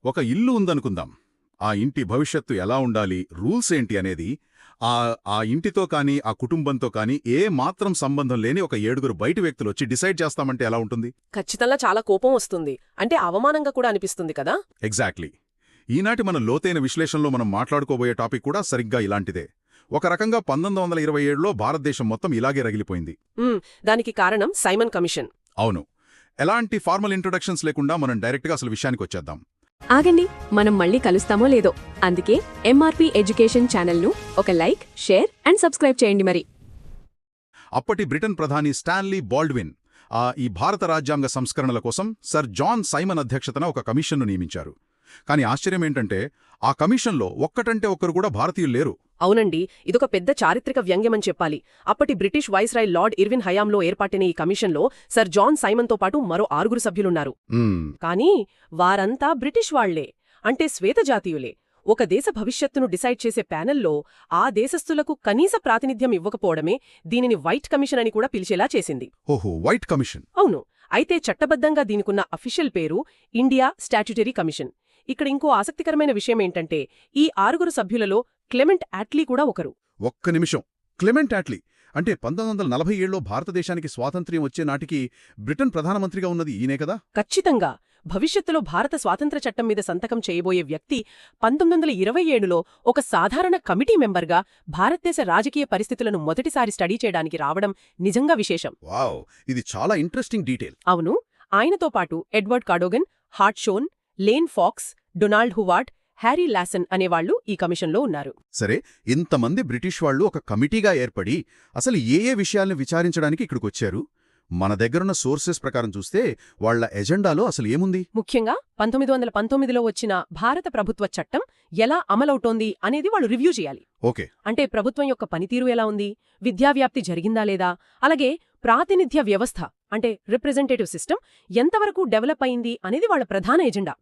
ఒక ఇల్లు ఉందనుకుందాం. ఆ ఇంటి భవిష్యత్తు ఎలా ఉండాలి, రూల్స్ ఏంటి అనేది ఆ ఇంటితో కానీ ఆ కుటుంబంతో కానీ ఏ మాత్రం సంబంధం లేని ఒక 7 బయటి వ్యక్తులొచ్చి డిసైడ్ చేస్తామంటే ఎలా ఉంటుంది? ఖచ్చితంగా చాలా కోపం వస్తుంది. అంటే అవమానంగా కూడా అనిపిస్తుంది కదా. ఎగ్జాక్ట్లీ. ఈనాటి మన లోతైన విశ్లేషణలో మనం మాట్లాడుకోబోయే టాపిక్ కూడా సరిగ్గా ఇలాంటిదే. ఒక రకంగా 1927లో భారతదేశం మొత్తం ఇలాగే రగిలిపోయింది. దానికి కారణం సైమన్ కమిషన్. అవును. ఎలాంటి ఫార్మల్ ఇంట్రొడక్షన్స్ లేకుండా మనం డైరెక్ట్గా అసలు విషయానికొచ్చేద్దాం. ఆగండి, మనం మళ్ళీ కలుస్తామో లేదో. అందుకే ఎంఆర్పీ ఎడ్యుకేషన్ ఛానల్ను ఒక లైక్, షేర్ అండ్ సబ్స్క్రైబ్ చేయండి మరి. అప్పటి బ్రిటన్ ప్రధాని స్టాన్లీ బాల్డ్విన్ ఈ భారత రాజ్యాంగ సంస్కరణల కోసం సర్ జాన్ సైమన్ అధ్యక్షతన ఒక కమిషన్ను నియమించారు. కానీ ఆశ్చర్యమేంటంటే ఆ కమిషన్లో ఒక్కటంటే ఒక్కరు కూడా భారతీయులు లేరు. అవునండి, ఇదొక పెద్ద చారిత్రక వ్యంగ్యమని చెప్పాలి. అప్పటి బ్రిటిష్ వైస్రాయ్ లార్డ్ ఇర్విన్ హయాంలో ఏర్పాటైన ఈ కమిషన్లో సర్ జాన్ సైమన్తో పాటు మరో 6 సభ్యులున్నారు. కానీ వారంతా బ్రిటిష్ వాళ్లే, అంటే శ్వేతజాతీయులే. ఒక దేశ భవిష్యత్తును డిసైడ్ చేసే ప్యానెల్లో ఆ దేశస్థులకు కనీస ప్రాతినిధ్యం ఇవ్వకపోవడమే దీనిని వైట్ కమిషన్ అని కూడా పిలిచేలా చేసింది. ఓహో, వైట్ కమిషన్. అవును. అయితే చట్టబద్ధంగా దీనికున్న అఫీషియల్ పేరు ఇండియా స్టాట్యుటరీ కమిషన్. ఇక్కడ ఇంకో ఆసక్తికరమైన విషయమేంటంటే ఈ 6 సభ్యులలో క్లెమెంట్ యాట్లీ కూడా ఒకరు. ఒక్క నిమిషం. క్లెమెంట్ యాట్లీ అంటే 1947లో భారతదేశానికి స్వాతంత్ర్యం వచ్చే నాటికి బ్రిటన్ ప్రధానమంత్రిగా ఉన్నది ఈయనే కదా? ఖచ్చితంగా. భవిష్యత్తులో భారత స్వాతంత్ర్య చట్టం మీద సంతకం చేయబోయే వ్యక్తి 1927లో ఒక సాధారణ కమిటీ మెంబర్గా భారతదేశ రాజకీయ పరిస్థితులను మొదటిసారి స్టడీ చేయడానికి రావడం నిజంగా విశేషం. వావ్, ఇది చాలా ఇంట్రెస్టింగ్ డీటెయిల్. అవును. ఆయనతో పాటు Edward Cadogan, Hartshorn, Lane Fox, Donald Howard, Harry Lawson అనేవాళ్లు ఈ కమిషన్లో ఉన్నారు. సరే, ఇంతమంది బ్రిటిష్ వాళ్లు ఒక కమిటీగా ఏర్పడి అసలు ఏ విషయాల్ని విచారించడానికి ఇక్కడికొచ్చారు? మన దగ్గరున్న సోర్సెస్ ప్రకారం చూస్తే వాళ్ల ఎజెండాలో అసలు ఏముంది? ముఖ్యంగా 1919లో వచ్చిన భారత ప్రభుత్వ చట్టం ఎలా అమలవుతోంది అనేది వాళ్ళు రివ్యూ చేయాలి. ఓకే. అంటే ప్రభుత్వం యొక్క పనితీరు ఎలా ఉంది, విద్యావ్యాప్తి జరిగిందా లేదా, అలాగే ప్రాతినిధ్య వ్యవస్థ అంటే రిప్రజెంటేటివ్ సిస్టమ్ ఎంతవరకు డెవలప్ అయింది అనేది వాళ్ల ప్రధాన ఎజెండా.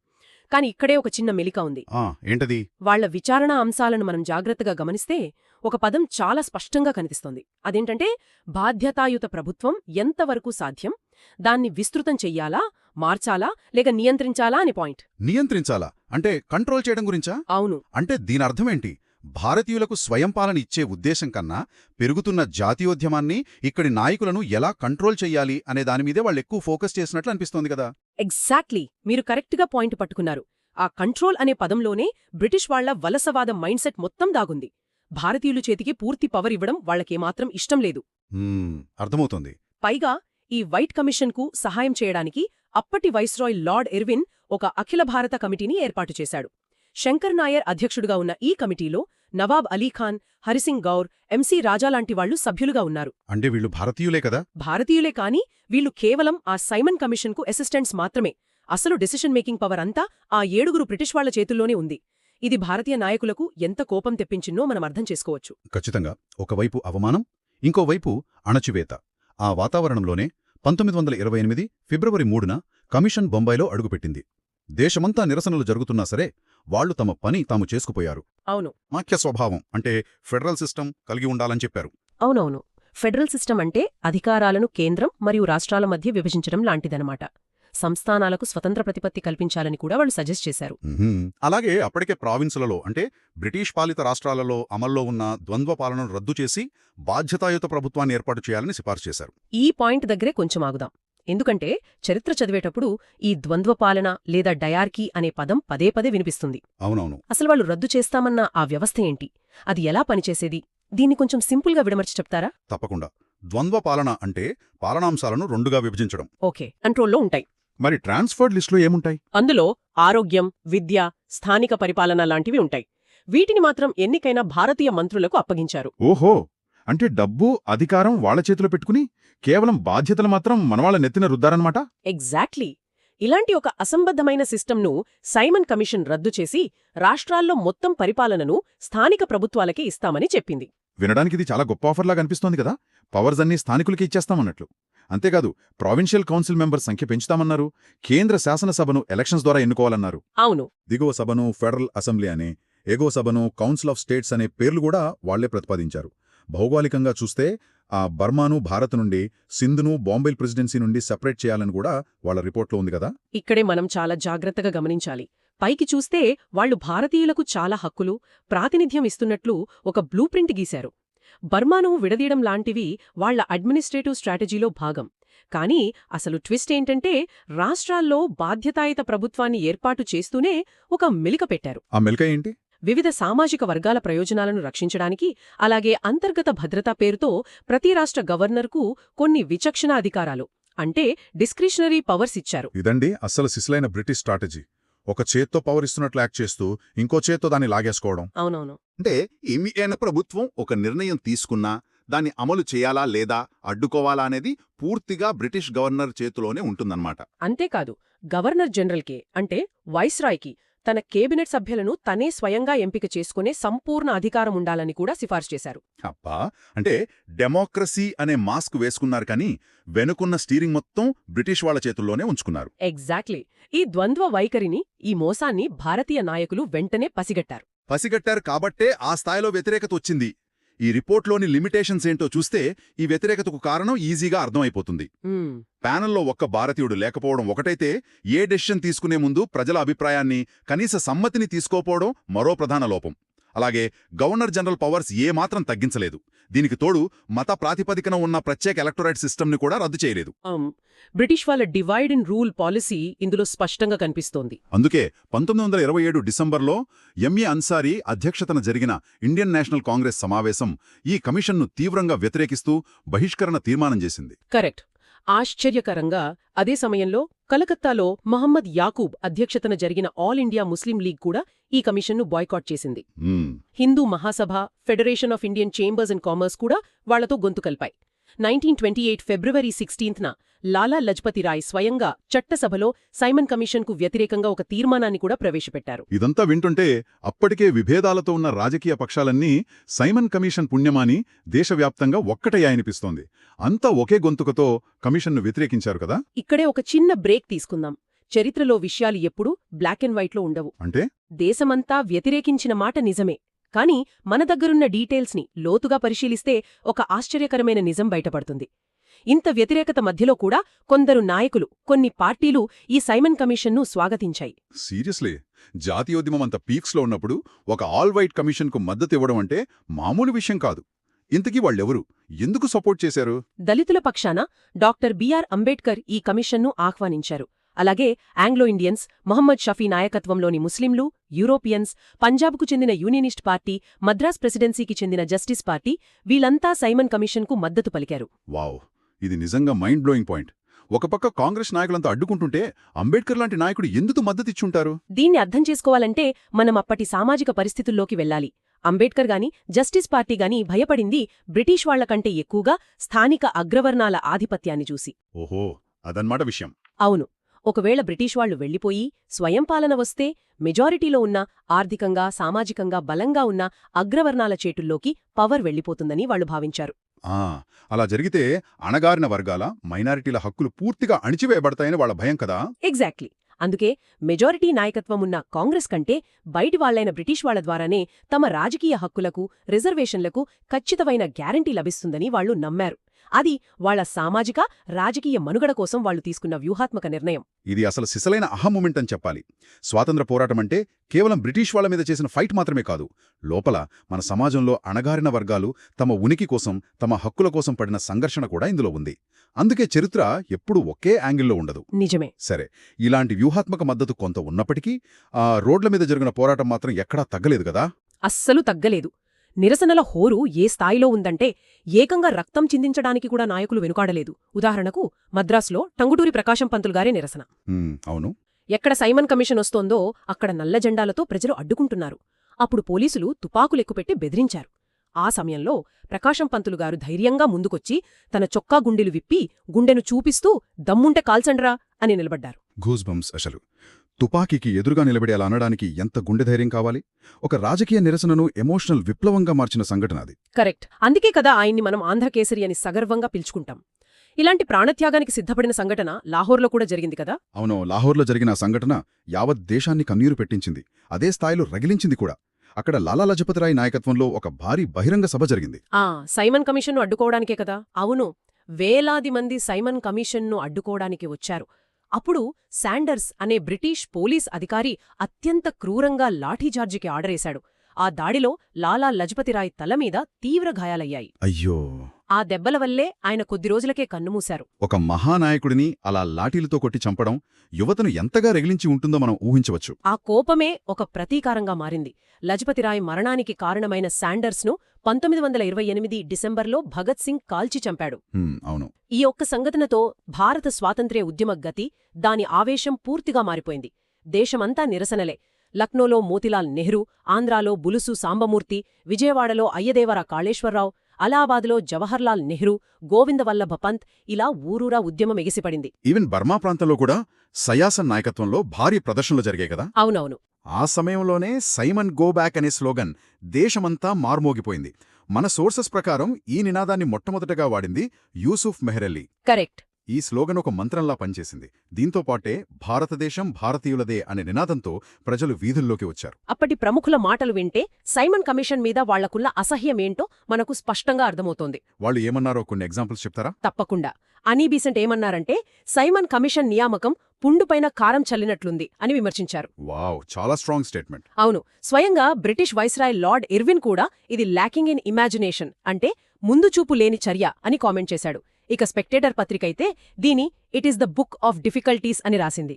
కాని ఇక్కడే ఒక చిన్న మెలిక ఉంది. ఏంటది? వాళ్ల విచారణ అంశాలను మనం జాగ్రత్తగా గమనిస్తే ఒక పదం చాలా స్పష్టంగా కనిపిస్తోంది. అదేంటంటే బాధ్యతాయుత ప్రభుత్వం ఎంతవరకు సాధ్యం, దాన్ని విస్తృతం చెయ్యాలా, మార్చాలా లేక నియంత్రించాలా అని పాయింట్. నియంత్రించాలా అంటే కంట్రోల్ చేయడం గురించా? అవును. అంటే దీనర్థమేంటి? భారతీయులకు స్వయంపాలన ఇచ్చే ఉద్దేశం కన్నా పెరుగుతున్న జాతీయోద్యమాన్ని ఇక్కడి నాయకులను ఎలా కంట్రోల్ చెయ్యాలి అనే దానిమీదే వాళ్ళెక్కువ ఫోకస్ చేసినట్లు అనిపిస్తోంది కదా? ఎగ్జాక్ట్లీ, మీరు కరెక్ట్గా పాయింట్ పట్టుకున్నారు. ఆ కంట్రోల్ అనే పదంలోనే బ్రిటిష్ వాళ్ల వలసవాద మైండ్ సెట్ మొత్తం దాగుంది. భారతీయులు చేతికి పూర్తి పవర్ ఇవ్వడం వాళ్లకేమాత్రం ఇష్టం లేదు. అర్థమవుతోంది. పైగా ఈ వైట్ కమిషన్కు సహాయం చేయడానికి అప్పటి వైస్రాయ్ లార్డ్ ఇర్విన్ ఒక అఖిల భారత కమిటీని ఏర్పాటు చేశాడు. శంకర్ నాయర్ అధ్యక్షుడుగా ఉన్న ఈ కమిటీలో నవాబ్ అలీఖాన్, హరిసింగ్ గౌర్, ఎంసీ రాజా లాంటి వాళ్లు సభ్యులుగా ఉన్నారు. అంటే వీళ్ళు భారతీయులే కదా? భారతీయులే కాని వీళ్ళు కేవలం ఆ సైమన్ కమిషన్కు అసిస్టెంట్స్ మాత్రమే. అసలు డెసిషన్ మేకింగ్ పవర్ అంతా ఆ 7 బ్రిటిష్ వాళ్ల చేతుల్లోనే ఉంది. ఇది భారతీయ నాయకులకు ఎంత కోపం తెప్పించిన్నో మనం అర్థం చేసుకోవచ్చు. ఖచ్చితంగా. ఒకవైపు అవమానం, ఇంకోవైపు అణచివేత. ఆ వాతావరణంలోనే 1928 ఫిబ్రవరి 3న కమిషన్ బొంబాయిలో అడుగుపెట్టింది. దేశమంతా నిరసనలు జరుగుతున్నా సరే వాళ్లు తమ పని తాము చేసుకుపోయారు. అవును. మాఖ్య స్వభావం అంటే ఫెడరల్ సిస్టమ్ కలిగి ఉండాలని చెప్పారు. అవునవును. ఫెడరల్ సిస్టమ్ అంటే అధికారాలను కేంద్రం మరియు రాష్ట్రాల మధ్య విభజించడం లాంటిదనమాట. సంస్థానాలకు స్వతంత్ర ప్రతిపత్తి కల్పించాలని కూడా వాళ్ళు సజెస్ట్ చేశారు. అలాగే అప్పటికే ప్రావిన్సులలో అంటే బ్రిటిష్ పాలిత రాష్ట్రాలలో అమల్లో ఉన్న ద్వంద్వ పాలనను రద్దు చేసి బాధ్యతాయుత ప్రభుత్వాన్ని ఏర్పాటు చేయాలని సిఫార్సు చేశారు. ఈ పాయింట్ దగ్గరే కొంచెం ఆగుదాం. ఎందుకంటే చరిత్ర చదివేటప్పుడు ఈ ద్వంద్వపాలన లేదా డయార్కీ అనే పదం పదే పదే వినిపిస్తుంది. అవునవును. అసలు వాళ్ళు రద్దు చేస్తామన్న ఆ వ్యవస్థ ఏంటి, అది ఎలా పనిచేసేది, దీన్ని కొంచెం సింపుల్గా విడమర్చి చెప్తారా? తప్పకుండా. ద్వంద్వ పాలన అంటే పాలనాంశాలను 2గా విభజించడం. ఓకే. కంట్రోల్లో ఉంటాయి. మరి ట్రాన్స్ఫర్డ్ లిస్టులో ఏముంటాయి? అందులో ఆరోగ్యం, విద్య, స్థానిక పరిపాలన లాంటివి ఉంటాయి. వీటిని మాత్రం ఎన్నికైన భారతీయ మంత్రులకు అప్పగించారు. ఓహో, అంటే డబ్బు, అధికారం వాళ్ల చేతిలో పెట్టుకుని కేవలం బాధ్యతలు మాత్రం మనవాళ్ల నెత్తిన రుద్దారన్నమాట? ఎగ్జాక్ట్లీ. ఇలాంటి ఒక అసంబద్ధమైన సిస్టమ్ను సైమన్ కమిషన్ రద్దు చేసి రాష్ట్రాల్లో మొత్తం పరిపాలనను స్థానిక ప్రభుత్వాలకే ఇస్తామని చెప్పింది. వినడానికిది చాలా గొప్ప ఆఫర్లాగా అనిపిస్తోంది కదా? పవర్స్ అన్నీ స్థానికులకి ఇచ్చేస్తామన్నట్లు. అంతేకాదు, ప్రావిన్షియల్ కౌన్సిల్ మెంబర్స్ సంఖ్య పెంచుతామన్నారు. కేంద్ర శాసనసభను ఎలక్షన్స్ ద్వారా ఎన్నుకోవాలన్నారు. అవును. దిగువ సభను ఫెడరల్ అసెంబ్లీ అనే, ఎగువ సభను కౌన్సిల్ ఆఫ్ స్టేట్స్ అనే పేర్లు కూడా వాళ్లే ప్రతిపాదించారు. భౌగోళికంగా చూస్తే బర్మాను భారత్ నుండి, సింధును బాంబే ప్రెసిడెన్సీ నుండి సెపరేట్ చేయాలని కూడా వాళ్ల రిపోర్ట్లో ఉంది కదా? ఇక్కడే మనం చాలా జాగ్రత్తగా గమనించాలి. పైకి చూస్తే వాళ్లు భారతీయులకు చాలా హక్కులు, ప్రాతినిధ్యం ఇస్తున్నట్లు ఒక బ్లూ ప్రింట్ గీశారు. బర్మాను విడదీయడం లాంటివి వాళ్ల అడ్మినిస్ట్రేటివ్ స్ట్రాటజీలో భాగం. కానీ అసలు ట్విస్ట్ ఏంటంటే రాష్ట్రాల్లో బాధ్యతాయుత ప్రభుత్వాన్ని ఏర్పాటు చేస్తూనే ఒక మెలిక పెట్టారు. ఆ మెలిక ఏంటి? వివిధ సామాజిక వర్గాల ప్రయోజనాలను రక్షించడానికి, అలాగే అంతర్గత భద్రతా పేరుతో ప్రతి రాష్ట్ర గవర్నర్కు కొన్ని విచక్షణ అధికారాలు, అంటే డిస్క్రిషనరీ పవర్స్ ఇచ్చారు. ఇదండి అస్సలు సిసలైన బ్రిటిష్ స్ట్రాటజీ. ఒక చేత్తో పవర్ ఇస్తున్నట్లు యాక్ట్ చేస్తూ ఇంకో చేత్తో దాన్ని లాగేసుకోవడం. అవునవును. అంటే ఏమైనా ప్రభుత్వం ఒక నిర్ణయం తీసుకున్నా దాన్ని అమలు చేయాలా లేదా అడ్డుకోవాలా అనేది పూర్తిగా బ్రిటిష్ గవర్నర్ చేతిలోనే ఉంటుందన్నమాట. అంతేకాదు, గవర్నర్ జనరల్కే అంటే వైస్రాయ్కి తన కేబినెట్ సభ్యులను తనే స్వయంగా ఎంపిక చేసుకునే సంపూర్ణ అధికారం ఉండాలని కూడా సిఫార్సు చేశారు. అబ్బా, అంటే డెమోక్రసీ అనే మాస్క్ వేసుకున్నారు కానీ వెనుకున్న స్టీరింగ్ మొత్తం బ్రిటిష్ వాళ్ల చేతుల్లోనే ఉంచుకున్నారు. ఎగ్జాక్ట్లీ. ఈ ద్వంద్వ వైఖరిని, ఈ మోసాన్ని భారతీయ నాయకులు వెంటనే పసిగట్టారు కాబట్టే ఆ స్థాయిలో వ్యతిరేకత వచ్చింది. ఈ రిపోర్ట్లోని లిమిటేషన్స్ ఏంటో చూస్తే ఈ వ్యతిరేకతకు కారణం ఈజీగా అర్థమైపోతుంది. ప్యానెల్లో ఒక్క భారతీయుడు లేకపోవడం ఒకటైతే, ఏ డెసిషన్ తీసుకునే ముందు ప్రజల అభిప్రాయాన్ని, కనీస సమ్మతిని తీసుకోపోవడం మరో ప్రధాన లోపం. అలాగే గవర్నర్ జనరల్ పవర్స్ ఏమాత్రం తగ్గించలేదు. దీనికి తోడు మత ప్రాతిపదికన ఉన్న ప్రత్యేక ఎలక్టోరేట్ సిస్టమ్ని కూడా రద్దు చేయలేదు. బ్రిటిష్ వాళ్ళ డివైడ్ అండ్ రూల్ పాలసీ ఇందులో స్పష్టంగా కనిపిస్తోంది. అందుకే 1927 డిసెంబర్లో ఎంఏ అన్సారీ అధ్యక్షతన జరిగిన ఇండియన్ నేషనల్ కాంగ్రెస్ సమావేశం ఈ కమిషన్ను తీవ్రంగా వ్యతిరేకిస్తూ బహిష్కరణ తీర్మానం చేసింది. కరెక్ట్. ఆశ్చర్యకరంగా అదే సమయంలో కలకత్తాలో మహమ్మద్ యాకూబ్ అధ్యక్షతన జరిగిన ఆల్ ఇండియా ముస్లిం లీగ్ కూడా ఈ కమిషన్ను బాయ్కాట్ చేసింది. Hindu Mahasabha, Federation of Indian Chambers and Commerce కూడా వాళ్లతో గొంతు కలిపాయి. 1928 ఫిబ్రవరి 16న లాలా లజ్పతి రాయ్ స్వయంగా చట్టసభలో సైమన్ కమిషన్కు వ్యతిరేకంగా ఒక తీర్మానాన్ని కూడా ప్రవేశపెట్టారు. ఇదంతా వింటుంటే అప్పటికే విభేదాలతో ఉన్న రాజకీయ పక్షాలన్నీ సైమన్ కమిషన్ పుణ్యమాని దేశవ్యాప్తంగా ఒక్కటయ్యాయనిపిస్తోంది. అంతా ఒకే గొంతుకతో కమిషన్ను వ్యతిరేకించారు కదా. ఇక్కడే ఒక చిన్న బ్రేక్ తీసుకుందాం. చరిత్రలో విషయాలు ఎప్పుడూ బ్లాక్ అండ్ వైట్లో ఉండవు. అంటే దేశమంతా వ్యతిరేకించిన మాట నిజమే, కానీ మన దగ్గరున్న డీటెయిల్స్ని లోతుగా పరిశీలిస్తే ఒక ఆశ్చర్యకరమైన నిజం బయటపడుతుంది. ఇంత వ్యతిరేకత మధ్యలో కూడా కొందరు నాయకులు, కొన్ని పార్టీలు ఈ సైమన్ కమిషన్ను స్వాగతించాయి. సీరియస్లీ, జాతీయోద్యమం అంత పీక్స్లో ఉన్నప్పుడు ఒక ఆల్ వైట్ కమిషన్కు మద్దతివ్వడం అంటే మామూలు విషయం కాదు. ఇంతకీ వాళ్ళెవరు, ఎందుకు సపోర్ట్ చేశారు? దళితుల పక్షాన డాక్టర్ బిఆర్ అంబేడ్కర్ ఈ కమిషన్ను ఆహ్వానించారు. అలాగే ఆంగ్లో ఇండియన్స్, మొహమ్మద్ షఫీ నాయకత్వంలోని ముస్లింలు, యూరోపియన్స్, పంజాబ్కు చెందిన యూనియనిస్ట్ పార్టీ, మద్రాస్ ప్రెసిడెన్సీకి చెందిన జస్టిస్ పార్టీ, వీళ్ళంతా సైమన్ కమిషన్కు మద్దతు పలికారు. వావ్, ఇది నిజంగా మైండ్ బ్లోయింగ్ పాయింట్. ఒక పక్క కాంగ్రెస్ నాయకులంతా అడ్డుకుంటుంటే అంబేడ్కర్ లాంటి నాయకుడు ఎందుకు మద్దతిచ్చుంటారు? దీన్ని అర్థం చేసుకోవాలంటే మనం అప్పటి సామాజిక పరిస్థితుల్లోకి వెళ్లాలి. అంబేడ్కర్ గాని, జస్టిస్ పార్టీ గాని భయపడింది బ్రిటిష్ వాళ్లకంటే ఎక్కువగా స్థానిక అగ్రవర్ణాల ఆధిపత్యాన్ని చూసి. ఓహో, అదన్మాట విషయం. అవును. ఒకవేళ బ్రిటిష్ వాళ్లు వెళ్లిపోయి స్వయంపాలన వస్తే మెజారిటీలో ఉన్న, ఆర్థికంగా సామాజికంగా బలంగా ఉన్న అగ్రవర్ణాల చేతుల్లోకి పవర్ వెళ్లిపోతుందని వాళ్లు భావించారు. అలా జరిగితే అణగారిన వర్గాల, మైనారిటీల హక్కులు పూర్తిగా అణిచివేయబడతాయని వాళ్ల భయం కదా. ఎగ్జాక్ట్లీ. అందుకే మెజారిటీ నాయకత్వమున్న కాంగ్రెస్ కంటే బయటి వాళ్లైన బ్రిటిష్ వాళ్ల ద్వారానే తమ రాజకీయ హక్కులకు, రిజర్వేషన్లకు ఖచ్చితమైన గ్యారంటీ లభిస్తుందని వాళ్లు నమ్మారు. అది వాళ్ల సామాజిక, రాజకీయ మనుగడ కోసం వాళ్లు తీసుకున్న వ్యూహాత్మక నిర్ణయం. ఇది అసలు సిసలైన అహం మూమెంట్ అని చెప్పాలి. స్వాతంత్ర పోరాటమంటే కేవలం బ్రిటిష్ వాళ్ల మీద చేసిన ఫైట్ మాత్రమే కాదు, లోపల మన సమాజంలో అణగారిన వర్గాలు తమ ఉనికి కోసం, తమ హక్కుల కోసం పడిన సంఘర్షణ కూడా ఇందులో ఉంది. అందుకే చరిత్ర ఎప్పుడూ ఒకే యాంగిల్లో ఉండదు. నిజమే. సరే, ఇలాంటి వ్యూహాత్మక మద్దతు కొంత ఉన్నప్పటికీ రోడ్ల మీద జరిగిన పోరాటం మాత్రం ఎక్కడా తగ్గలేదు కదా. అస్సలు తగ్గలేదు. నిరసనల హోరు ఏ స్థాయిలో ఉందంటే ఏకంగా రక్తం చిందించడానికి కూడా నాయకులు వెనుకాడలేదు. ఉదాహరణకు మద్రాసులో టంగుటూరి ప్రకాశం పంతులుగారే నిరసన. అవును. ఎక్కడ సైమన్ కమిషన్ వస్తోందో అక్కడ నల్ల జెండాలతో ప్రజలు అడ్డుకుంటున్నారు. అప్పుడు పోలీసులు తుపాకులెక్కుపెట్టి బెదిరించారు. ఆ సమయంలో ప్రకాశం పంతులుగారు ధైర్యంగా ముందుకొచ్చి తన చొక్కా గుండెలు విప్పి గుండెను చూపిస్తూ దమ్ముంటే కాల్చండ్రా అని నిలబడ్డారు. Goose bumps. అసలు తుపాకీకి ఎదురుగా నిలబడి అలా అనడానికి ఎంత గుండెధైర్యం కావాలి? ఒక రాజకీయ నిరసనను ఎమోషనల్ విప్లవంగా మార్చిన సంఘటన అది. కరెక్ట్. అందుకే కదా ఆయన్ని మనం ఆంధ్రకేసరి అని సగర్వంగా పిలుచుకుంటాం. ఇలాంటి ప్రాణత్యాగానికి సిద్ధపడిన సంఘటన లాహోర్లో కూడా జరిగింది కదా. అవును, లాహోర్లో జరిగిన ఆ సంఘటన యావత్ దేశాన్ని కన్నీరు పెట్టించింది. అదే స్థాయిలో రగిలించింది కూడా. అక్కడ లాలా లజపతిరాయ్ నాయకత్వంలో ఒక భారీ బహిరంగ సభ జరిగింది. సైమన్ కమిషన్ను అడ్డుకోవడానికే కదా. అవును, వేలాది మంది సైమన్ కమిషన్ను అడ్డుకోవడానికి వచ్చారు. అప్పుడు శాండర్స్ అనే బ్రిటిష్ పోలీస్ అధికారి అత్యంత క్రూరంగా లాఠీచార్జికి ఆర్డరేశాడు. ఆ దాడిలో లాలా లజపతిరాయ్ తలమీద తీవ్ర గాయాలయ్యాయి. అయ్యో! ఆ దెబ్బల వల్లే ఆయన కొద్ది రోజులకే కన్నుమూశారు. ఒక మహానాయకుడిని అలా లాఠీలతో కొట్టి చంపడం యువతను ఎంతగా రగిలించి ఉంటుందో మనం ఊహించవచ్చు. ఆ కోపమే ఒక ప్రతీకారంగా మారింది. లజపతిరాయ్ మరణానికి కారణమైన శాండర్స్ను 1928 డిసెంబర్లో భగత్ సింగ్ కాల్చి చంపాడు. అవును. ఈ ఒక్క సంఘటనతో భారత స్వాతంత్ర్య ఉద్యమ గతి, దాని ఆవేశం పూర్తిగా మారిపోయింది. దేశమంతా నిరసనలే. లక్నోలో మోతిలాల్ నెహ్రూ, ఆంధ్రాలో బులుసు సాంబమూర్తి, విజయవాడలో అయ్యదేవర కాళేశ్వరరావు, అలహాబాదులో జవహర్లాల్ నెహ్రూ, గోవిందవల్లభ పంత్, ఇలా ఊరూరా ఉద్యమం ఎగిసిపడింది. ఈవెన్ బర్మా ప్రాంతంలో కూడా సయాసన్ నాయకత్వంలో భారీ ప్రదర్శనలు జరిగాయి కదా. అవునవును. ఆ సమయంలోనే సైమన్ గో బ్యాక్ అనే స్లోగన్ దేశమంతా మార్మోగిపోయింది. మన సోర్సెస్ ప్రకారం ఈ నినాదాన్ని మొట్టమొదటగా వాడింది యూసుఫ్ మెహ్రెల్లీ. కరెక్ట్. ఈ స్లోగన్ ఒక మంత్రంలా పనిచేసింది. దీంతో పాటే భారతదేశం భారతీయులదే అనే నినాదంతో ప్రజలు వీధుల్లోకి వచ్చారు. అప్పటి ప్రముఖుల మాటలు వింటే సైమన్ కమిషన్ మీద వాళ్లకున్న అసహ్యమేంటో మనకు స్పష్టంగా అర్థమవుతోంది. వాళ్ళు ఏమన్నారో కొన్ని ఎగ్జాంపుల్స్ చెప్తారా? తప్పకుండా. అనీ బీసెంట్ ఏమన్నారంటే, సైమన్ కమిషన్ నియామకం పుండుపైన కారం చల్లినట్లుంది అని విమర్శించారు. వావ్, చాలా స్ట్రాంగ్ స్టేట్మెంట్. అవును. స్వయంగా బ్రిటిష్ వైస్రాయ్ లార్డ్ ఇర్విన్ కూడా ఇది ల్యాకింగ్ ఇన్ ఇమాజినేషన్, అంటే ముందుచూపు లేని చర్య అని కామెంట్ చేశాడు. ఇక స్పెక్టేటర్ పత్రికైతే దీని it is the book of difficulties అని రాసింది.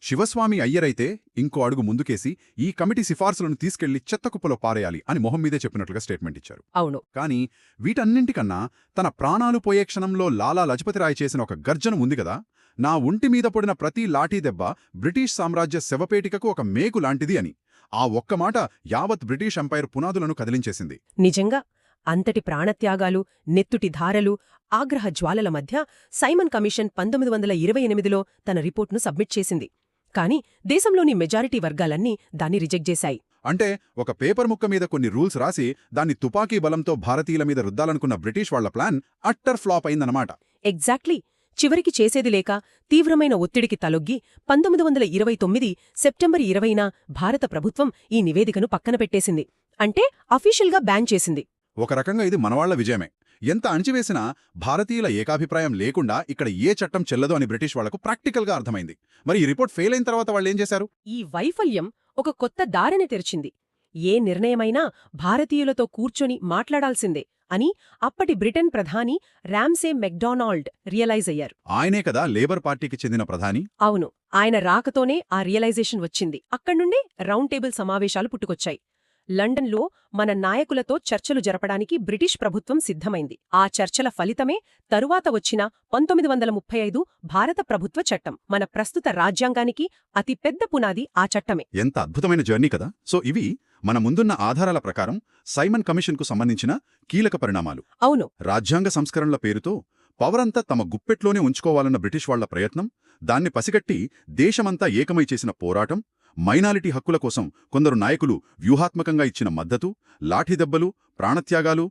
శివస్వామి అయ్యరైతే ఇంకో అడుగు ముందుకేసి ఈ కమిటీ సిఫార్సులను తీసుకెళ్లి చెత్తకుప్పలో పారేయాలి అని మొహం మీదే చెప్పినట్లుగా స్టేట్మెంట్ ఇచ్చారు. అవును. కానీ వీటన్నింటికన్నా తన ప్రాణాలు పోయే క్షణంలో లాలా లజపతిరాయ్ చేసిన ఒక గర్జన ఉంది కదా, నా ఒంటి మీద పడిన ప్రతి లాఠీ దెబ్బ బ్రిటిష్ సామ్రాజ్య శవపేటికకు ఒక మేకు లాంటిది అని. ఆ ఒక్క మాట యావత్ బ్రిటిష్ ఎంపైర్ పునాదులను కదిలించేసింది. నిజంగా అంతటి ప్రాణత్యాగాలు, నెత్తుటి ధారలు, ఆగ్రహ జ్వాలల మధ్య సైమన్ కమిషన్ 1928లో తన రిపోర్ట్ను సబ్మిట్ చేసింది. కానీ దేశంలోని మెజారిటీ వర్గాలన్నీ దాన్ని రిజెక్ట్ చేశాయి. అంటే ఒక పేపర్ ముక్క మీద కొన్ని రూల్స్ రాసి దాన్ని తుపాకీ బలంతో భారతీయుల మీద రుద్దాలనుకున్న బ్రిటిష్ వాళ్ల ప్లాన్ అట్టర్ ఫ్లాప్ అయిందన్నమాట. ఎగ్జాక్ట్లీ. చివరికి చేసేది లేక తీవ్రమైన ఒత్తిడికి తలొగ్గి 1929 సెప్టెంబర్ 20న భారత ప్రభుత్వం ఈ నివేదికను పక్కన పెట్టేసింది. అంటే అఫీషియల్గా బ్యాన్ చేసింది. ఒక రకంగా ఇది మనవాళ్ల విజయమే. ఎంత అణచివేసినా భారతీయుల ఏకాభిప్రాయం లేకుండా ఇక్కడ ఏ చట్టం చెల్లదు అని బ్రిటిష్ వాళ్లకు ప్రాక్టికల్గా అర్థమైంది. మరి ఈ రిపోర్ట్ ఫెయిల్ అయిన తర్వాత వాళ్ళేం చేశారు? ఈ వైఫల్యం ఒక కొత్త దారిని తెరిచింది. ఏ నిర్ణయమైనా భారతీయులతో కూర్చొని మాట్లాడాల్సిందే అని అప్పటి బ్రిటన్ ప్రధాని ర్యామ్సే మెక్డొనాల్డ్ రియలైజ్ అయ్యారు. ఆయనే కదా లేబర్ పార్టీకి చెందిన ప్రధాని. అవును. ఆయన రాకతోనే ఆ రియలైజేషన్ వచ్చింది. అక్కడ్నుండే రౌండ్ టేబుల్ సమావేశాలు పుట్టుకొచ్చాయి. లండన్లో మన నాయకులతో చర్చలు జరపడానికి బ్రిటిష్ ప్రభుత్వం సిద్ధమైంది. ఆ చర్చల ఫలితమే తరువాత వచ్చిన 1935 భారత ప్రభుత్వ చట్టం. మన ప్రస్తుత రాజ్యాంగానికి అతిపెద్ద పునాది ఆ చట్టమే. ఎంత అద్భుతమైన జర్నీ కదా. సో ఇవి మన ముందున్న ఆధారాల ప్రకారం సైమన్ కమిషన్కు సంబంధించిన కీలక పరిణామాలు. అవును. రాజ్యాంగ సంస్కరణల పేరుతో పవరంతా తమ గుప్పెట్లోనే ఉంచుకోవాలన్న బ్రిటిష్ వాళ్ల ప్రయత్నం, దాన్ని పసిగట్టి దేశమంతా ఏకమై చేసిన పోరాటం, మైనారిటీ హక్కుల కోసం కొందరు నాయకులు వ్యూహాత్మకంగా ఇచ్చిన మద్దతు, లాఠీదెబ్బలు, ప్రాణత్యాగాలు,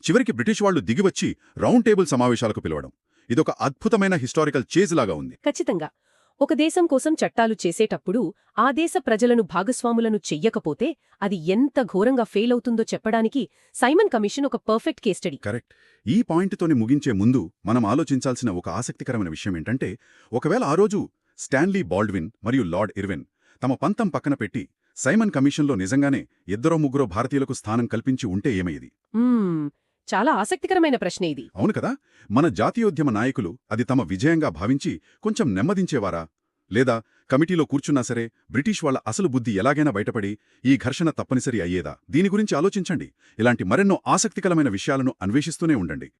చివరికి బ్రిటిష్ వాళ్లు దిగివచ్చి రౌండ్ టేబుల్ సమావేశాలకు పిలవడం, ఇదొక అద్భుతమైన హిస్టారికల్ చేజ్ లాగా ఉంది. ఖచ్చితంగా. ఒక దేశం కోసం చట్టాలు చేసేటప్పుడు ఆ దేశ ప్రజలను భాగస్వాములను చెయ్యకపోతే అది ఎంత ఘోరంగా ఫెయిల్ అవుతుందో చెప్పడానికి సైమన్ కమిషన్ ఒక పర్ఫెక్ట్ కేస్ స్టడీ. కరెక్ట్. ఈ పాయింట్తోని ముగించే ముందు మనం ఆలోచించాల్సిన ఒక ఆసక్తికరమైన విషయం ఏంటంటే, ఒకవేళ ఆ రోజు స్టాన్లీ బాల్డ్విన్ మరియు లార్డ్ ఇర్విన్ తమ పంతం పక్కన పెట్టి సైమన్ కమిషన్లో నిజంగానే ఇద్దరో ముగ్గురో భారతీయులకు స్థానం కల్పించి ఉంటే ఏమయ్యేది? చాలా ఆసక్తికరమైన ప్రశ్న ఇది. అవును కదా. మన జాతీయోద్యమ నాయకులు అది తమ విజయంగా భావించి కొంచెం నెమ్మదించేవారా? లేదా కమిటీలో కూర్చున్నా సరే బ్రిటిష్ వాళ్ల అసలు బుద్ధి ఎలాగైనా బయటపడి ఈ ఘర్షణ తప్పనిసరి అయ్యేదా? దీని గురించి ఆలోచించండి. ఇలాంటి మరెన్నో ఆసక్తికరమైన విషయాలను అన్వేషిస్తూనే ఉండండి.